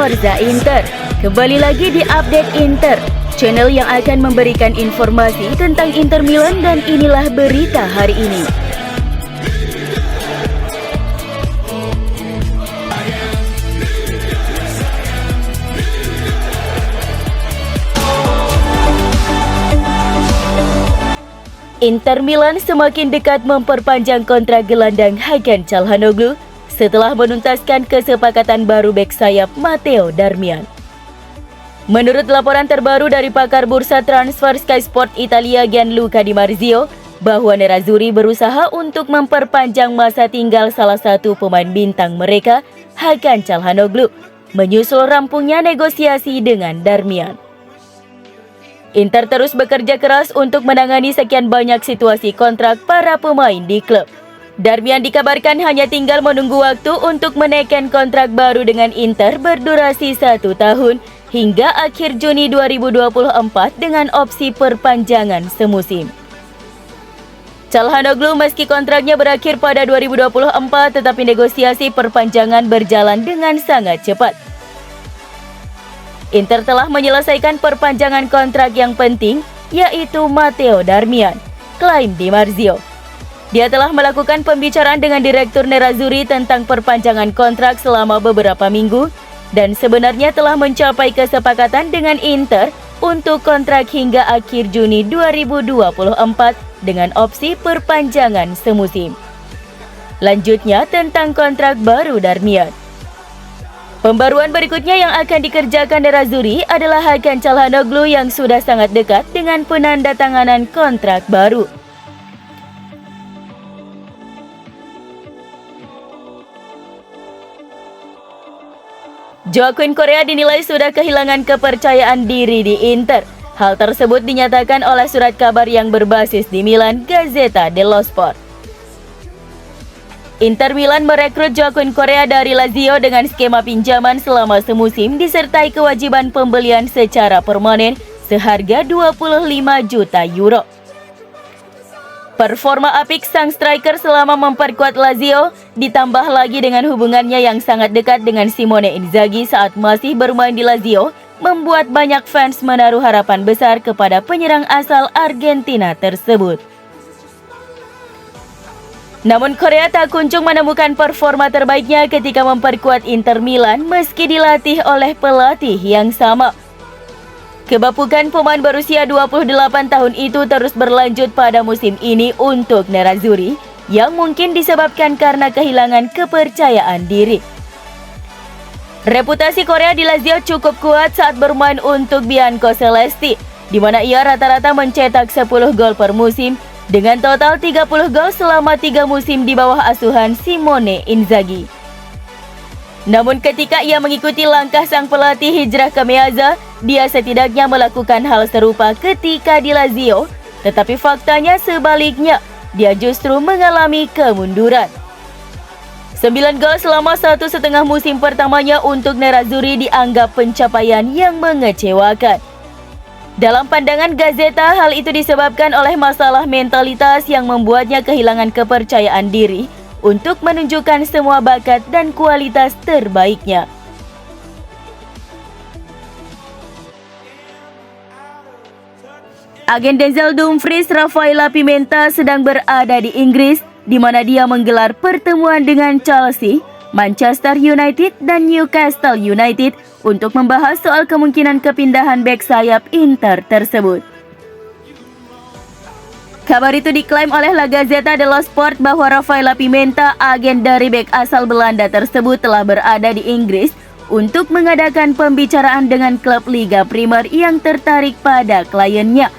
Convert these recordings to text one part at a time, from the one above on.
Forza Inter. Kembali lagi di Update Inter, channel yang akan memberikan informasi tentang Inter Milan, dan inilah berita hari ini. Inter Milan semakin dekat memperpanjang kontrak gelandang Hakan Calhanoglu setelah menuntaskan kesepakatan baru bek sayap Matteo Darmian. Menurut laporan terbaru dari pakar bursa transfer Sky Sport Italia Gianluca Di Marzio, bahwa Nerazzurri berusaha untuk memperpanjang masa tinggal salah satu pemain bintang mereka, Hakan Calhanoglu, menyusul rampungnya negosiasi dengan Darmian. Inter terus bekerja keras untuk menangani sekian banyak situasi kontrak para pemain di klub. Darmian dikabarkan hanya tinggal menunggu waktu untuk menaikkan kontrak baru dengan Inter berdurasi 1 tahun hingga akhir Juni 2024 dengan opsi perpanjangan semusim. Calhanoglu meski kontraknya berakhir pada 2024, tetapi negosiasi perpanjangan berjalan dengan sangat cepat. Inter telah menyelesaikan perpanjangan kontrak yang penting, yaitu Matteo Darmian, klaim Di Marzio. Dia telah melakukan pembicaraan dengan Direktur Nerazzurri tentang perpanjangan kontrak selama beberapa minggu, dan sebenarnya telah mencapai kesepakatan dengan Inter untuk kontrak hingga akhir Juni 2024 dengan opsi perpanjangan semusim. Lanjutnya tentang kontrak baru Darmian. Pembaruan berikutnya yang akan dikerjakan Nerazzurri adalah Hakan Calhanoglu yang sudah sangat dekat dengan penandatanganan kontrak baru. Joaquin Correa dinilai sudah kehilangan kepercayaan diri di Inter. Hal tersebut dinyatakan oleh surat kabar yang berbasis di Milan, Gazzetta dello Sport. Inter Milan merekrut Joaquin Correa dari Lazio dengan skema pinjaman selama semusim disertai kewajiban pembelian secara permanen seharga 25 juta euro. Performa apik sang striker selama memperkuat Lazio ditambah lagi dengan hubungannya yang sangat dekat dengan Simone Inzaghi saat masih bermain di Lazio membuat banyak fans menaruh harapan besar kepada penyerang asal Argentina tersebut. Namun Correa tak kunjung menemukan performa terbaiknya ketika memperkuat Inter Milan meski dilatih oleh pelatih yang sama. Kebapukan pemain berusia 28 tahun itu terus berlanjut pada musim ini untuk Nerazzurri yang mungkin disebabkan karena kehilangan kepercayaan diri. Reputasi Correa di Lazio cukup kuat saat bermain untuk Biancocelesti, di mana ia rata-rata mencetak 10 gol per musim dengan total 30 gol selama 3 musim di bawah asuhan Simone Inzaghi. Namun ketika ia mengikuti langkah sang pelatih hijrah ke Meazza, dia setidaknya melakukan hal serupa ketika di Lazio, tetapi faktanya sebaliknya, dia justru mengalami kemunduran. 9 gol selama 1,5 musim pertamanya untuk Nerazzurri dianggap pencapaian yang mengecewakan. Dalam pandangan Gazzetta, hal itu disebabkan oleh masalah mentalitas yang membuatnya kehilangan kepercayaan diri untuk menunjukkan semua bakat dan kualitas terbaiknya. Agen Denzel Dumfries, Rafaela Pimenta sedang berada di Inggris, di mana dia menggelar pertemuan dengan Chelsea, Manchester United, dan Newcastle United untuk membahas soal kemungkinan kepindahan bek sayap Inter tersebut. Kabar itu diklaim oleh La Gazzetta dello Sport bahwa Rafaela Pimenta, agen dari bek asal Belanda tersebut, telah berada di Inggris untuk mengadakan pembicaraan dengan klub Liga Primer yang tertarik pada kliennya,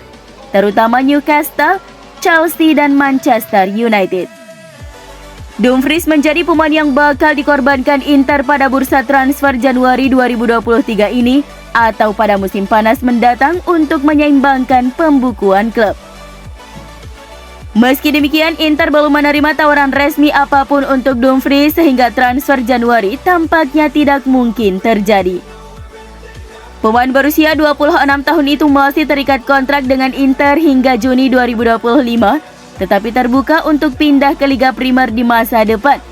terutama Newcastle, Chelsea, dan Manchester United. Dumfries menjadi pemain yang bakal dikorbankan Inter pada bursa transfer Januari 2023 ini atau pada musim panas mendatang untuk menyeimbangkan pembukuan klub. Meski demikian, Inter belum menerima tawaran resmi apapun untuk Dumfries sehingga transfer Januari tampaknya tidak mungkin terjadi. Pemain berusia 26 tahun itu masih terikat kontrak dengan Inter hingga Juni 2025, tetapi terbuka untuk pindah ke Liga Primer di masa depan.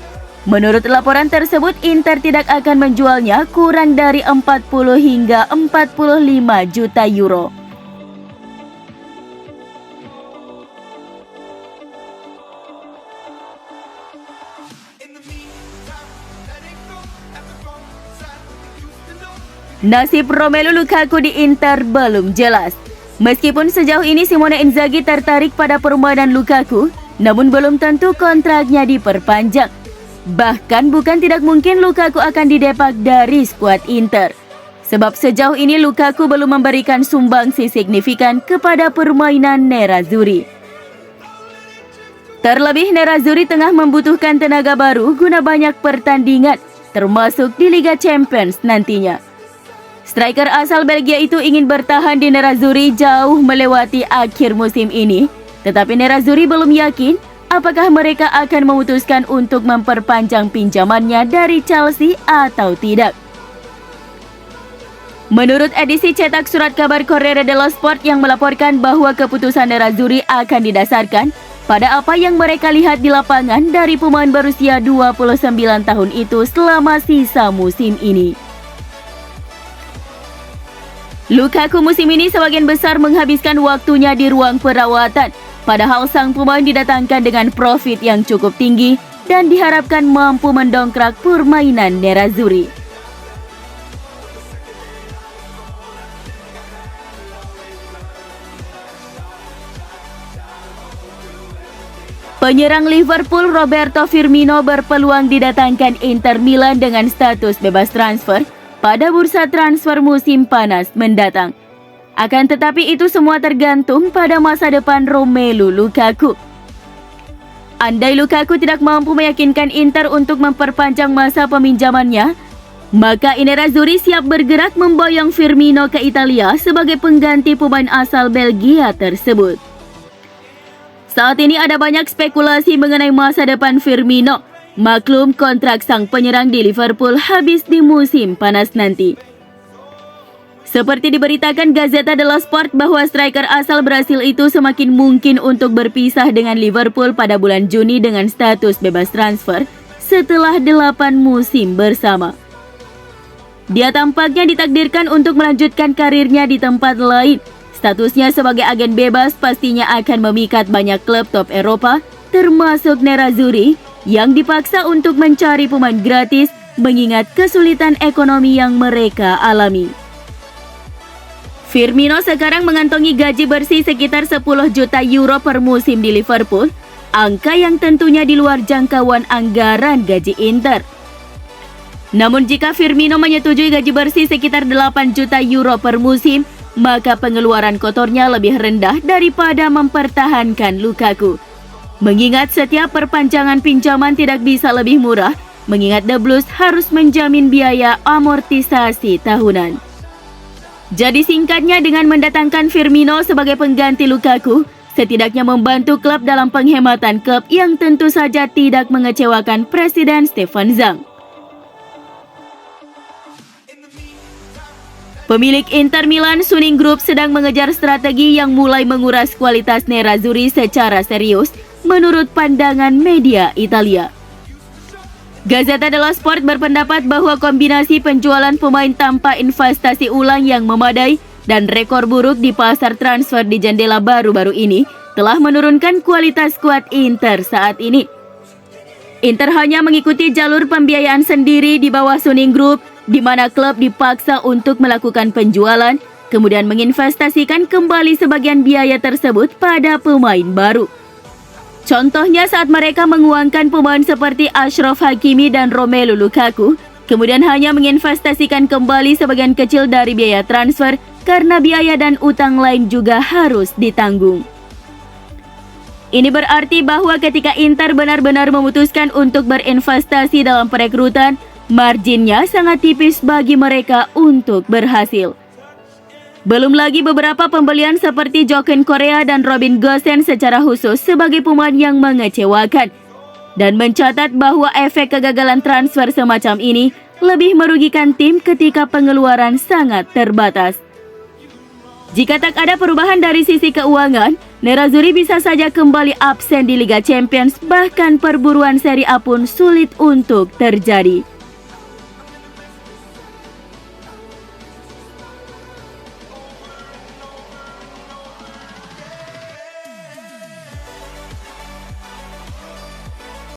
Menurut laporan tersebut, Inter tidak akan menjualnya kurang dari 40 hingga 45 juta euro. Nasib Romelu Lukaku di Inter belum jelas. Meskipun sejauh ini Simone Inzaghi tertarik pada permainan Lukaku, namun belum tentu kontraknya diperpanjang. Bahkan bukan tidak mungkin Lukaku akan didepak dari skuad Inter. Sebab sejauh ini Lukaku belum memberikan sumbangsi signifikan kepada permainan Nerazzurri. Terlebih Nerazzurri tengah membutuhkan tenaga baru guna banyak pertandingan, termasuk di Liga Champions nantinya. Striker asal Belgia itu ingin bertahan di Nerazzurri jauh melewati akhir musim ini, tetapi Nerazzurri belum yakin apakah mereka akan memutuskan untuk memperpanjang pinjamannya dari Chelsea atau tidak. Menurut edisi cetak surat kabar Corriere dello Sport yang melaporkan bahwa keputusan Nerazzurri akan didasarkan pada apa yang mereka lihat di lapangan dari pemain berusia 29 tahun itu selama sisa musim ini. Lukaku musim ini sebagian besar menghabiskan waktunya di ruang perawatan, padahal sang pemain didatangkan dengan profit yang cukup tinggi dan diharapkan mampu mendongkrak permainan Nerazzurri. Penyerang Liverpool Roberto Firmino berpeluang didatangkan Inter Milan dengan status bebas transfer pada bursa transfer musim panas mendatang. Akan tetapi itu semua tergantung pada masa depan Romelu Lukaku. Andai Lukaku tidak mampu meyakinkan Inter untuk memperpanjang masa peminjamannya, maka Nerazzurri siap bergerak memboyong Firmino ke Italia sebagai pengganti pemain asal Belgia tersebut. Saat ini ada banyak spekulasi mengenai masa depan Firmino. Maklum kontrak sang penyerang di Liverpool habis di musim panas nanti. Seperti diberitakan Gazzetta dello Sport bahwa striker asal Brasil itu semakin mungkin untuk berpisah dengan Liverpool pada bulan Juni dengan status bebas transfer setelah 8 musim bersama. Dia tampaknya ditakdirkan untuk melanjutkan karirnya di tempat lain. Statusnya sebagai agen bebas pastinya akan memikat banyak klub top Eropa, termasuk Nerazzurri, yang dipaksa untuk mencari pemain gratis mengingat kesulitan ekonomi yang mereka alami. Firmino sekarang mengantongi gaji bersih sekitar 10 juta euro per musim di Liverpool, angka yang tentunya di luar jangkauan anggaran gaji Inter. Namun jika Firmino menyetujui gaji bersih sekitar 8 juta euro per musim, maka pengeluaran kotornya lebih rendah daripada mempertahankan Lukaku. Mengingat setiap perpanjangan pinjaman tidak bisa lebih murah, mengingat The Blues harus menjamin biaya amortisasi tahunan. Jadi singkatnya, dengan mendatangkan Firmino sebagai pengganti Lukaku, setidaknya membantu klub dalam penghematan klub yang tentu saja tidak mengecewakan Presiden Stefan Zhang. Pemilik Inter Milan, Suning Group, sedang mengejar strategi yang mulai menguras kualitas Nerazzurri secara serius, menurut pandangan media Italia. Gazzetta dello Sport berpendapat bahwa kombinasi penjualan pemain tanpa investasi ulang yang memadai dan rekor buruk di pasar transfer di jendela baru-baru ini telah menurunkan kualitas skuad Inter saat ini. Inter hanya mengikuti jalur pembiayaan sendiri di bawah Suning Group, di mana klub dipaksa untuk melakukan penjualan, kemudian menginvestasikan kembali sebagian biaya tersebut pada pemain baru. Contohnya saat mereka menguangkan pemain seperti Achraf Hakimi dan Romelu Lukaku, kemudian hanya menginvestasikan kembali sebagian kecil dari biaya transfer karena biaya dan utang lain juga harus ditanggung. Ini berarti bahwa ketika Inter benar-benar memutuskan untuk berinvestasi dalam perekrutan, marginnya sangat tipis bagi mereka untuk berhasil. Belum lagi beberapa pembelian seperti Joaquin Correa dan Robin Gosens secara khusus sebagai pemain yang mengecewakan, dan mencatat bahwa efek kegagalan transfer semacam ini lebih merugikan tim ketika pengeluaran sangat terbatas. Jika tak ada perubahan dari sisi keuangan, Nerazzurri bisa saja kembali absen di Liga Champions, bahkan perburuan Serie A pun sulit untuk terjadi.